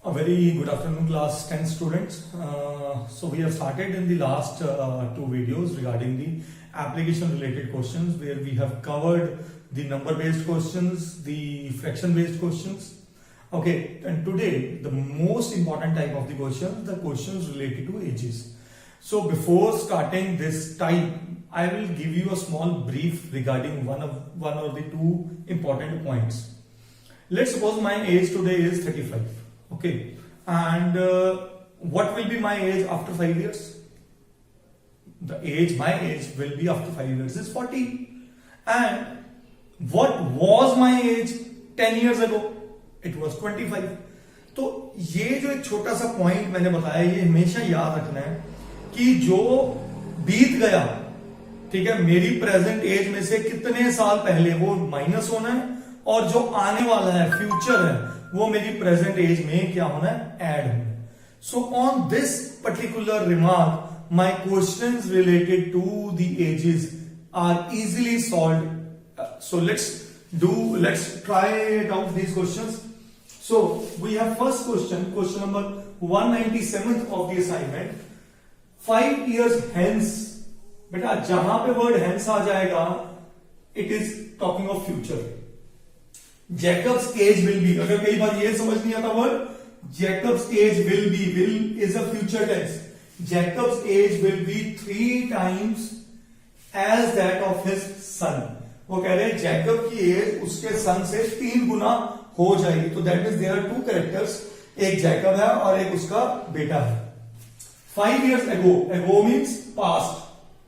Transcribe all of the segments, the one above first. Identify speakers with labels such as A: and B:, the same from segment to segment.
A: A very good afternoon, class 10 students. So we have started in the last two videos regarding the application related questions, where we have covered the number based questions, the fraction based questions. Okay, and today the most important type of the questions related to ages. So before starting this type, I will give you a small brief regarding one or the two important points. Let's suppose my age today is 35. Okay, and what will be my age after 5 years? My age will be after 5 years is 40. And what was my age 10 years ago? It was 25. तो ये जो एक छोटा सा point मैंने बताया, ये हमेशा याद रखना है कि जो बीत गया, ठीक है, मेरी प्रेजेंट एज में से कितने साल पहले वो माइनस होना है, और जो आने वाला है, फ्यूचर है, वो मेरी प्रेजेंट एज में क्या होना है, ऐड होना है. So on this particular remark my questions related to the ages are easily solved. So let's try it out these questions. So we have first question number 197 of the assignment. 5 years hence, बेटा जहां पे word hence आ जाएगा, it is talking of future. Jacob's age will be, अगर कई बार ये समझ नहीं आता word, Jacob's age will be, will is a future tense. Jacob's age will be 3 times as that of his son. वो कह रहे हैं जैकब की एज उसके सन से 3 गुना हो जाएगी. तो that means there are 2 characters, एक जैकब है और एक उसका बेटा है. 5 years ago मीन्स पास्ट,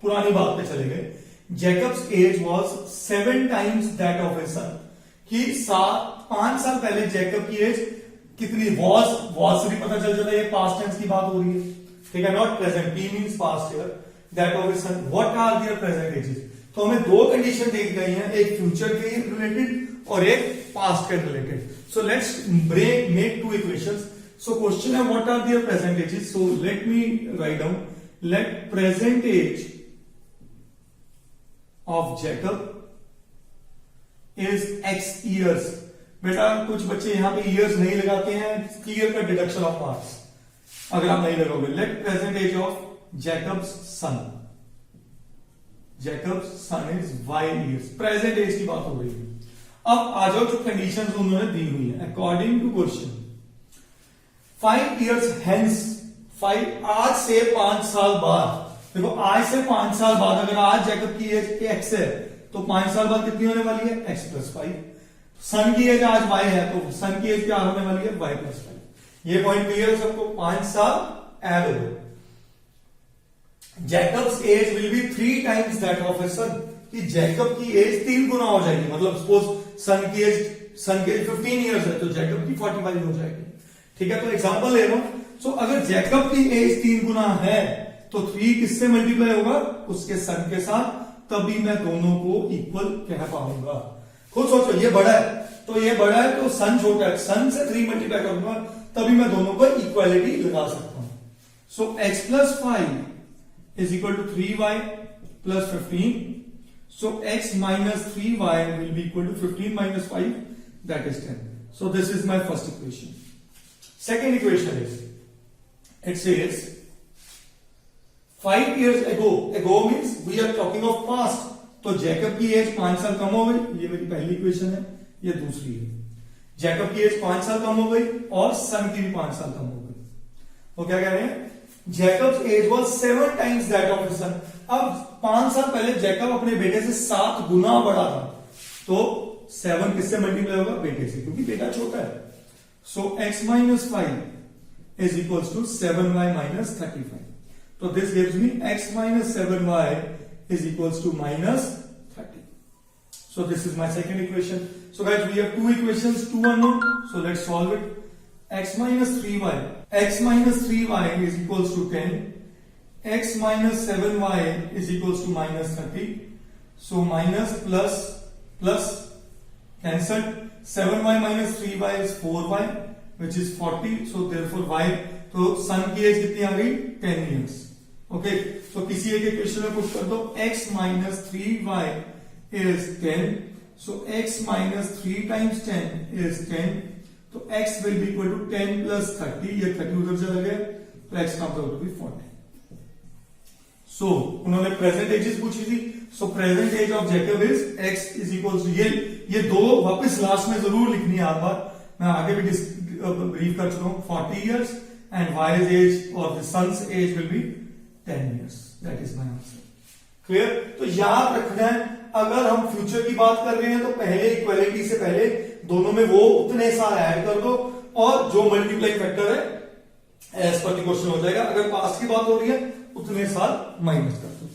A: पुरानी बात पे चले गए. Jacob's age was 7 times that of his son. कि 5 साल पहले जैकब की एज कितनी वॉज से भी पता चल जाता है, ये पास्ट टेंस की बात हो रही है, ठीक है, not present. P means past here. That of his son. What are their present ages? तो हमें 2 कंडीशन देख गई हैं, एक फ्यूचर के रिलेटेड और एक पास्ट के related. So let's make 2 equations. So question है what are their present ages. So let me write down, let present age of Jacob is x years. बेटा कुछ बच्चे यहां पे years नहीं लगाते हैं, क्लियर का डिडक्शन ऑफ मार्क्स अगर आप नहीं लगाओगे. Let present age of Jacob's son. Jacob's son is y years. Present age की बात हो रही है. अब आ जाओ जो कंडीशंस उन्होंने दी हुई है according to question. 5 years hence, 5 आज से 5 साल बाद. देखो आज से 5 साल बाद अगर आज जैकब की एज x है तो 5 साल बाद कितनी होने वाली है, x + 5. सन की एज आज y है तो सन की एज क्या होने वाली है, y + 5. ये पॉइंट क्लियर है सबको. 5 साल ऐड हो गए. Jacob's age will be 3 times that of his son. कि जैकब की एज 3 गुना हो जाएगी. मतलब सपोज सन की एज 15 इयर्स है तो जैकब की 45 हो जाएगी. ठीक है, तो एग्जांपल ले लो. सो अगर जैकब की एज 3 गुना है तो 3 किससे मल्टीप्लाई होगा, उसके सन के साथ, तभी मैं दोनों को इक्वल कह पाऊंगा. खुद सोचो, ये बड़ा है तो ये बड़ा है तो सन छोटा है, सन से 3 मल्टीप्लाई करूंगा तभी मैं दोनों को इक्वालिटी लगा सकता हूं. So x + 5 is equal to 3y + 15. So x - 3y will be equal to 15 - 5, that is 10. So this is my first equation. Second equation is, it says 5 years ago means we are talking of past. तो Jacob की as 5 साल कम हो गई. ये मेरी पहली equation है, ये दूसरी है. जैकब की एज 5 साल कम हो गई और सन की भी 5 साल कम हो गई. वो क्या कह रहे हैं, Jacob's age was 7 times that of his son. अब 5 साल पहले जैकब अपने बेटे से 7 गुना बड़ा था, तो 7 किससे मल्टीप्लाई होगा, बेटे से, क्योंकि बेटा छोटा है. So x - 5 is equals to 7y - 35. So this gives me x - 7y is equals to -30. So this is my second equation. So guys, we have 2 equations, 2 unknown. So let's solve it. X - 3y is equals to 10. X - 7y is equals to -30. So minus plus cancelled. 7y - 3y is 4y, which is 40. So therefore y, तो सन की as कितनी आ गई, 10 years. Okay, तो किसी एक equation में put कर दो. x - 3y is 10. So x - 3 times 10 is 10. तो x will be equal to 10 plus 30, ये 30 उधर चला गया, तो x comes out to be 40. So उन्होंने प्रेजेंट एजेस पूछी थी, so present age of Jacob is x is equal to, ये दो वापस लास्ट में जरूर लिखनी है. आप बार मैं आगे भी ब्रीफ कर चुका हूं. 40 years and y's age or the son's age will be 10 years. That is my answer. Clear? तो याद रखना है, अगर हम फ्यूचर की बात कर रहे हैं तो पहले इक्वालिटी से पहले दोनों में वो उतने साल ऐड कर दो और जो मल्टीप्लाई फैक्टर है एज पर क्वेश्चन हो जाएगा. अगर पास्ट की बात हो रही है उतने साल माइनस कर दो.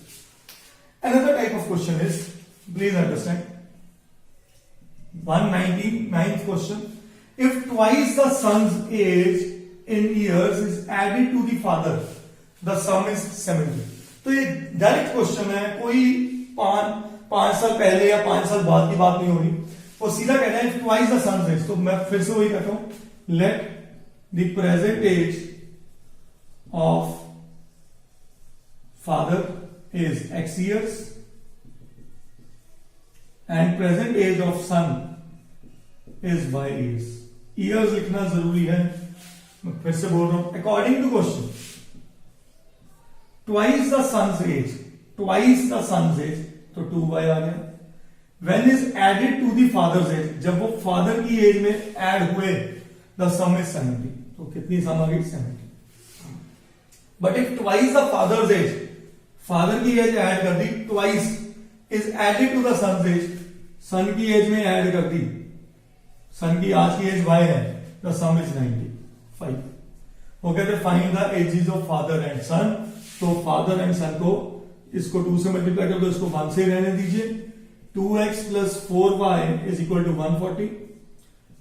A: Another type of question is, please understand, 199th question. If twice the son's age in years is added to the father, the sum is 70. तो ये डायरेक्ट क्वेश्चन है, कोई पांच साल पहले या 5 साल बाद की बात नहीं हो रही, वो सीधा कहना है if twice the son's age. तो मैं फिर से वही कहता हूं, let the present age of father is x years and present age of son is y years. Years लिखना जरूरी है, मैं फिर से बोल रहा हूं. According to question, twice the son's age, twice the son's age, तो 2y आ गया. When is added to the father's age, जब वो फादर की एज में ऐड हुए, the sum is 70. तो कितनी सम आ गई? 70. But if twice the father's age, father की एज ऐड कर दी, twice is added to the son's age, son की एज में ऐड कर दी, सन की आज की एज y है, द सम इज 95. वो कहते हैं find the ages of father and son. तो फादर एंड सन को इसको 2 से मल्टीप्लाई कर दो, इसको 1 से रहने दीजिए. 2x plus 4y is equal to 140.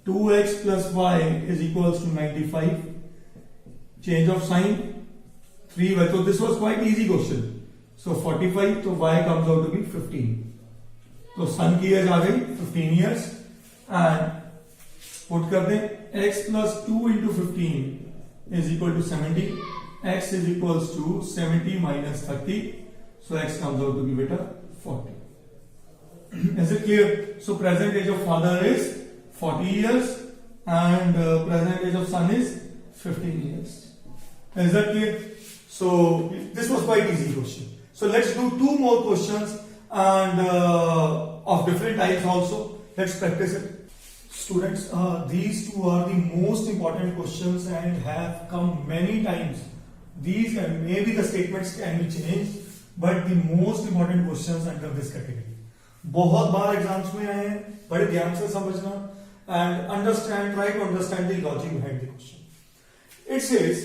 A: 2x plus y is equal to 95. Change of sign 3y. तो this was quite easy question. So 45, तो y comes out to be 15. तो सन की एज आ गई 15 years एंड पुट कर दें x plus 2 into 15 is equal to 70. x is equals to 70 minus 30. So x comes out to be beta 40. Is it clear? So present age of father is 40 years and present age of son is 15 years. Is that clear? So this was quite easy question. So let's do 2 more questions and of different types also. Let's practice it. Students, these 2 are the most important questions and have come many times. These and maybe the statements can be changed, but the most important questions under this category. बहुत बार exams में आए हैं, बड़े ध्यान से समझना and understand, try to understand the logic behind the question. It says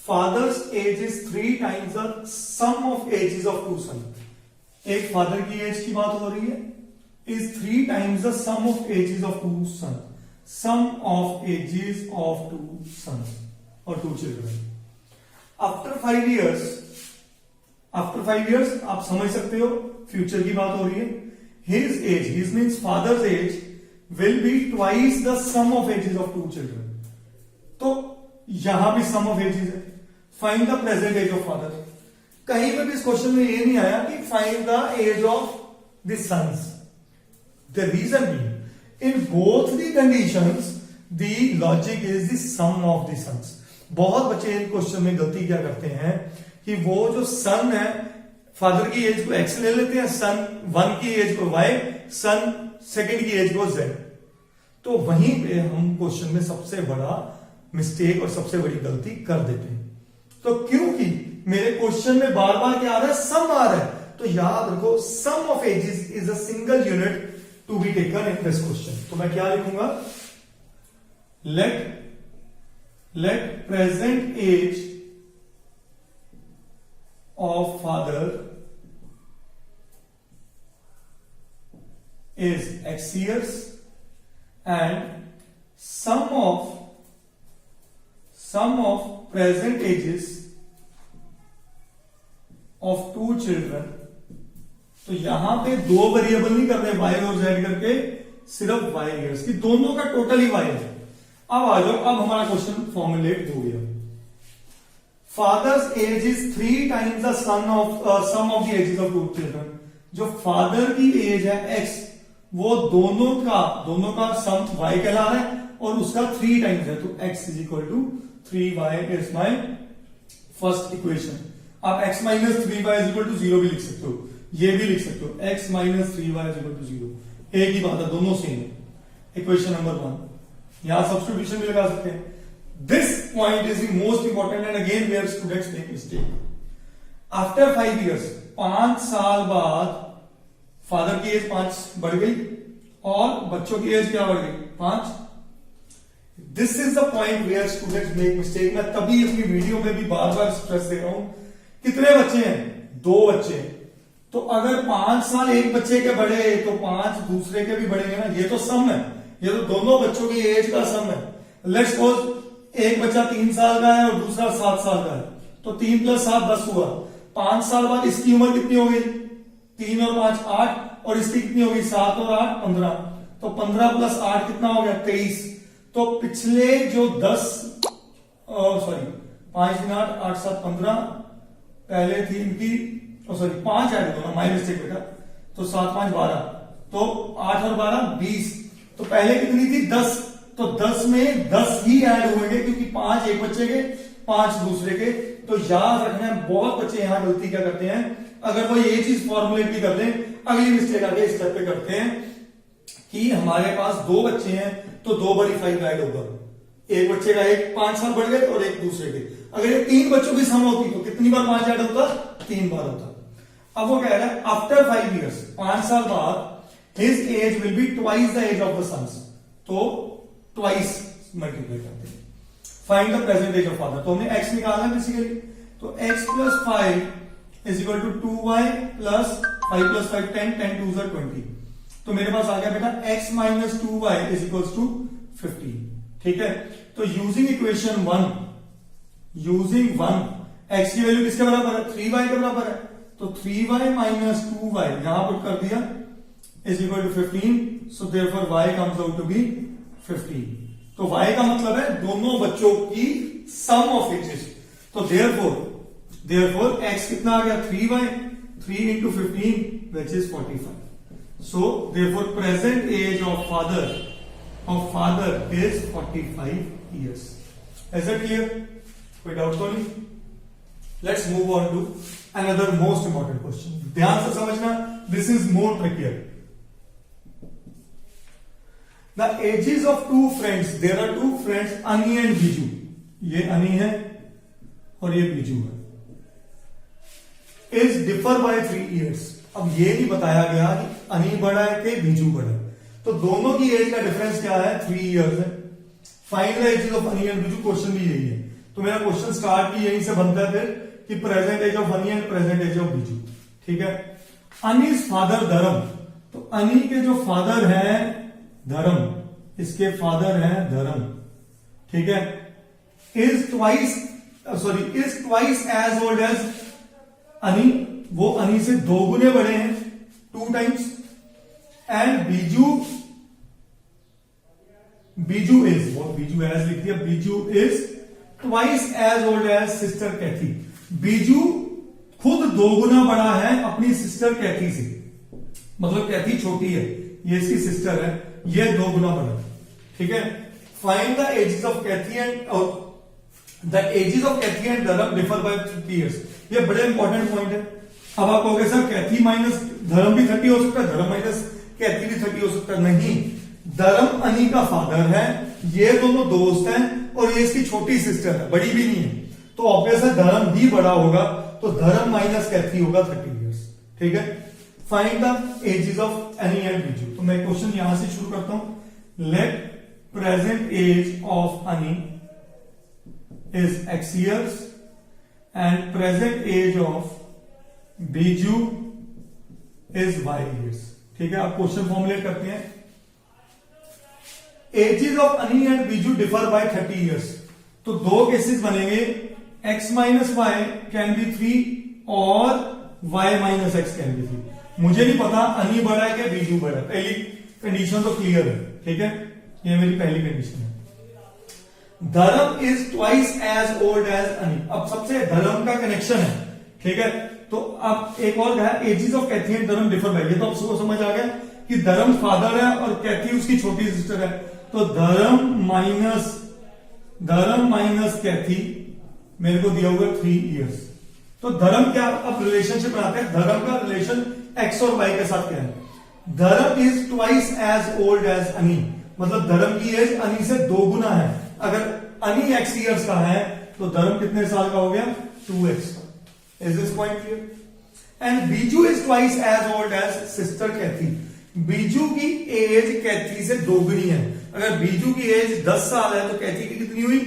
A: father's age is 3 times the sum of ages of 2 sons. एक father की एज की बात हो रही है, is 3 times the sum of ages of 2 sons. Sum of ages of 2 sons or 2 children. After 5 years, आप समझ सकते हो फ्यूचर की बात हो रही है. His age, his means father's age, will be twice the sum of ages of 2 children. तो यहां भी sum of ages है. Find the present age of father. कहीं पर भी इस क्वेश्चन में ये नहीं आया कि find the age of the sons. The reason being, in both the conditions, the logic is the sum of the sons. बहुत बच्चे इन क्वेश्चन में गलती क्या करते हैं कि वो जो सन है, फादर की एज को x ले लेते हैं, सन 1 की एज को y, सन सेकंड की एज को z. तो वहीं पे हम क्वेश्चन में सबसे बड़ा मिस्टेक और सबसे बड़ी गलती कर देते हैं. तो क्योंकि मेरे क्वेश्चन में बार बार क्या आ रहा है? सम आ रहा है. तो याद रखो, sum of ages is a single unit to be taken in this question. तो मैं क्या लिखूंगा? Let present age of father is x years and sum of present ages of 2 children. तो यहां पे 2 वेरिएबल नहीं कर रहे y और z करके, सिर्फ y years की, दोनों का टोटल ही y है. अब आ जाओ, अब हमारा क्वेश्चन फॉर्मुलेट हो गया. Father's age is 3 times the sum of the ages of 2 children. जो फादर की एज है x, वो दोनों का सम y कहला रहा है और उसका 3 टाइम्स है, तो x is equal to 3y is my first equation. आप x minus 3y is equal to 0 भी लिख सकते हो, ये भी लिख सकते हो, x minus 3y is equal to 0, एक ही बात है, दोनों सेम है। इक्वेशन नंबर 1, यहां सब्स्टिट्यूशन भी लगा सकते हैं। This point is the most important and again where students make mistake. After 5 years, 5 साल बाद फादर की एज 5 बढ़ गई और बच्चों की एज क्या बढ़ गई, 5। This is the point where students make mistake. मैं तभी अपनी वीडियो में भी बार बार स्ट्रेस दे रहा हूं। कितने बच्चे हैं, 2 बच्चे हैं, तो अगर 5 साल एक बच्चे के बढ़े तो 5 दूसरे के भी बढ़ेंगे ना, ये तो सम है, ये तो दोनों बच्चों की एज का सम है। लेट्स सपोज एक बच्चा 3 साल का है और दूसरा 7 साल का है, तो 3 + 7 10 हुआ। 5 साल बाद इसकी उम्र कितनी हो गई, 3 और 5 8, और इसकी कितनी हो गई, 7 और 8 15, तो 15 + 8 कितना हो गया, 23। तो पिछले जो 5 × 8 8 7 15, पहले थी इनकी 5 ऐड होना, माई मिस्टेक बेटा, तो 7 5 12, तो 8 और 12 20, तो पहले कितनी थी 10, तो 10 में 10 ही ऐड होंगे क्योंकि 5 एक बच्चे के 5 दूसरे के। तो याद रखना है, बहुत बच्चे यहां गलती क्या करते हैं, अगर वो ये चीज फॉर्मुलेट भी कर लें, अगली मिस्टेक आगे स्टेप पे करते हैं कि हमारे पास 2 बच्चे हैं तो 2 बारी 5 ऐड होगा, एक बच्चे का एक 5 साल बढ़ गए और एक दूसरे के। अगर ये 3 बच्चों की सम होती तो कितनी बार 5 ऐड होता, 3 बार होता। अब वो कह रहा है आफ्टर 5 years, 5 साल बाद his age will be twice the age of the son's, तो ट्वाइस मल्टीप्लाई करते हैं। Find the present age of father, तो हमने x निकालना बेसिकली, तो x + 5 is equal to 2y + 5 + 5 10, 10 2 = 20, तो मेरे पास आ गया बेटा x - 2y is equal to 15। ठीक है, तो यूजिंग इक्वेशन 1, x की वैल्यू किसके बराबर है, 3y के बराबर है, तो 3y - 2y यहां पुट कर दिया is equal to 15, so therefore y comes out to be 15। तो y का मतलब है दोनों बच्चों की सम ऑफ एजेस, तो देयरफोर x कितना आ गया, 3y, 3 × 15 which is 45. So therefore present age of father is 45 years. Is that clear? कोई डाउट तो नहीं? Let's move on to another most important question. ध्यान से समझना, this is more trickier. The ages of 2 friends, there are 2 friends, Ani and Biju. ये अनी है और ये बीजू है, इज डिफर बाय 3 years. अब ये नहीं बताया गया कि अनी बड़ा है कि बीजू बड़ा है, तो दोनों की एज का डिफरेंस क्या है, 3 years है। Find the ages of Ani and Biju, question भी यही है, तो मेरा क्वेश्चन स्टार्ट भी यहीं से बनता है फिर कि present age of Ani and present age of Biju. ठीक है, अनीज फादर धर्म, तो अनी के जो फादर है धर्म, इसके फादर है धर्म, ठीक है, is twice as old as Ani, वो अनी से 2 गुने बड़े हैं, 2 times, एंड बीजू इज, वो बीजू एज लिख दिया, Biju is twice as old as sister Kathy. Biju खुद 2 गुना बड़ा है अपनी सिस्टर कैथी से, मतलब कैथी छोटी है, ये इसकी सिस्टर है, ये 2 गुना बड़ा। ठीक है, find the ages of Cathy and the ages of Cathy and Dharam differ by 30 years. ये बड़े इंपॉर्टेंट पॉइंट है। अब आप कहोगे सर कैथी माइनस धर्म भी 30 हो सकता है, धर्म माइनस कैथी भी 30 हो सकता है। नहीं, धर्म अनी का फादर है, ये दोनों दोस्त हैं और ये इसकी छोटी सिस्टर है, बड़ी भी नहीं है, तो ऑब्वियस है धर्म ही बड़ा होगा, तो धर्म माइनस कैथी होगा 30 years. ठीक है, find the ages of Ani and Biju. तो मैं क्वेश्चन यहां से शुरू करता हूं। लेट प्रेजेंट एज ऑफ अनी is x years and present age of Biju is y years. ठीक है, आप क्वेश्चन फॉर्मुलेट करते हैं। Edges of Ani and Biju differ by 30 years. तो 2 केसेस बनेंगे, x - y कैन बी 3 और y - x कैन बी 3। मुझे नहीं पता अनी बड़ा है क्या बीजू बड़ा है, पहली कंडीशन तो क्लियर है। ठीक है, ये मेरी पहली कंडीशन है। Dharam is twice as old as Ani, अब सबसे धर्म का कनेक्शन है। ठीक है, तो अब एक और है edges of Cathy and Dharam differ bye, ये तो अब समझ आ गया कि धर्म फादर है और कैथी उसकी छोटी सिस्टर है। तो धर्म माइनस कैथी मेरे को दिया हुआ 3 इयर्स। तो धर्म क्या, अब रिलेशनशिप बनाते हैं। धर्म का रिलेशन एक्स और वाई के साथ क्या है? Dharam is twice as old as Ani, मतलब धर्म की एज अनी से 2 गुना है। अगर अनी x इयर्स का है तो धर्म कितने साल का हो गया? 2x का। Is this point clear? And Biju is twice as old as sister Kathy. Biju की एज कैथी से 2 गुनी है। अगर बीजू की एज 10 साल है तो कैथी की कितनी हुई?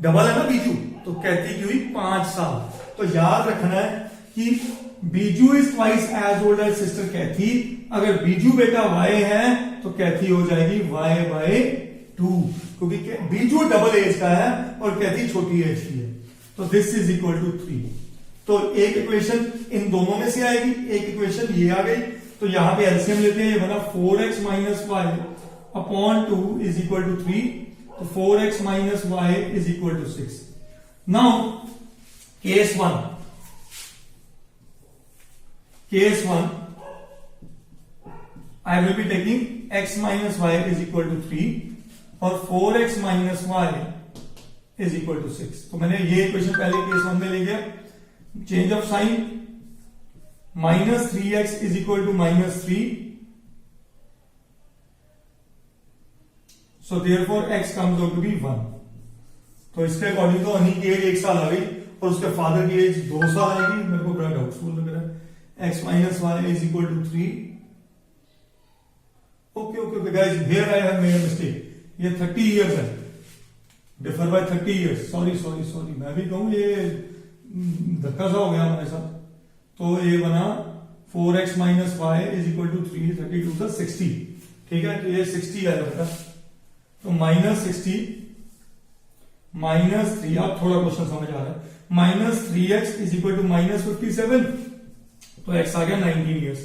A: डबल है ना बीजू, तो कैथी की हुई 5 साल। तो याद रखना है कि Biju is twice as old as sister Kathy. अगर बीजू बेटा y है तो कैथी हो जाएगी y/2, क्योंकि बीजू डबल एज का है और कैथी छोटी एज की है। तो दिस इज इक्वल टू 3। तो एक इक्वेशन इन दोनों में से आएगी, एक इक्वेशन ये आ गई। तो यहां पे एलसीएम लेते हैं, ये बना 4x minus y upon 2 is equal to 3। तो 4x minus y is equal to 6। Now case one, I will be taking x minus y is equal to 3 और 4x minus y is equal to 6। तो मैंने ये equation पहले case 1 में ले गया, change of sign, minus 3x is equal to minus 3, so therefore x comes out to be 1। तो इसके अकॉर्डिंग तो अनी की एज 1 साल आ गई और उसके फादर की एज 2 साल आएगी। मेरे को बड़ा डाउटफुल लग रहा है। x minus y is equal to 3। Okay guys, here I have made a mistake। ये 30 years है, डिफर बाय 30 years। सॉरी मैं भी कहूं ये धक्का सा हो गया हमारे साथ। तो ये बना 4x minus y is equal to 3, 32 का 60। ठीक है, तो ये 60 आएगा बेटा। तो माइनस 60 माइनस 3, आप थोड़ा क्वेश्चन समझ आ रहा है। Minus 3x is equal to minus 57, तो x आ गया 19 ईयर्स।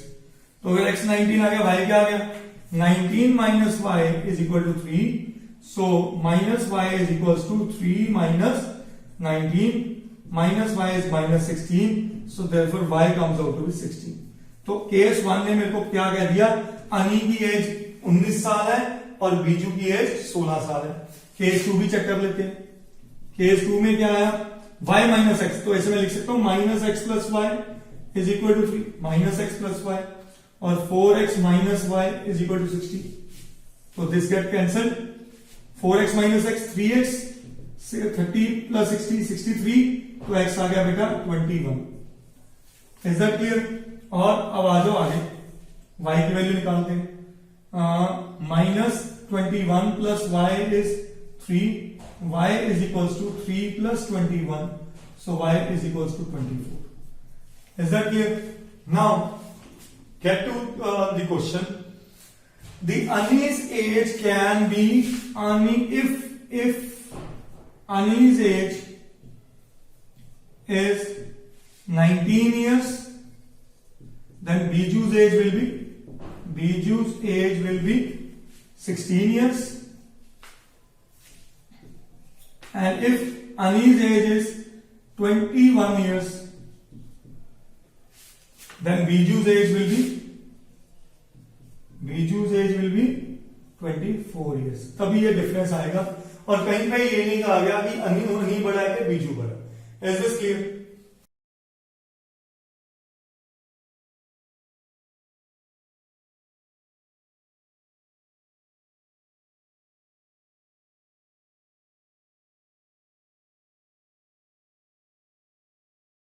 A: तो अगर x 19 आ गया, y क्या आ गया? 19 minus y is equal to 3। So minus y is equal to 3 minus 19, minus y is minus 16, so therefore y comes out to be 16। तो केस 1 ने मेरे को क्या कह दिया? अनी की एज 19 साल है और बीजू की एज 16 साल है। केस 2 भी चेक कर लेते हैं। केस 2 में क्या आया? y माइनस एक्स, तो ऐसे मैं लिख सकता हूं minus x plus y is equal to 3, minus x plus y, और 4x minus y is equal to 60। तो this get cancel. 4x minus x 3x, 30 plus 60 63, तो x आ गया बेटा 21। Is that clear? और अब आ जाओ आगे, y की वैल्यू निकालते हैं। Minus 21 plus y is 3, y is equal to 3 plus 21, सो y is equal to 24। Is that clear? Now get to the question. The Ani's age can be if Ani's age is 19 years, then Biju's age will be 16 years, and if Ani's age is 21 years, then Biju's age will be 24 years। तभी ये difference आएगा। और कहीं पे ये नहीं कहा गया कि अनी बड़ा है कि बीजू बड़ा। Is this clear?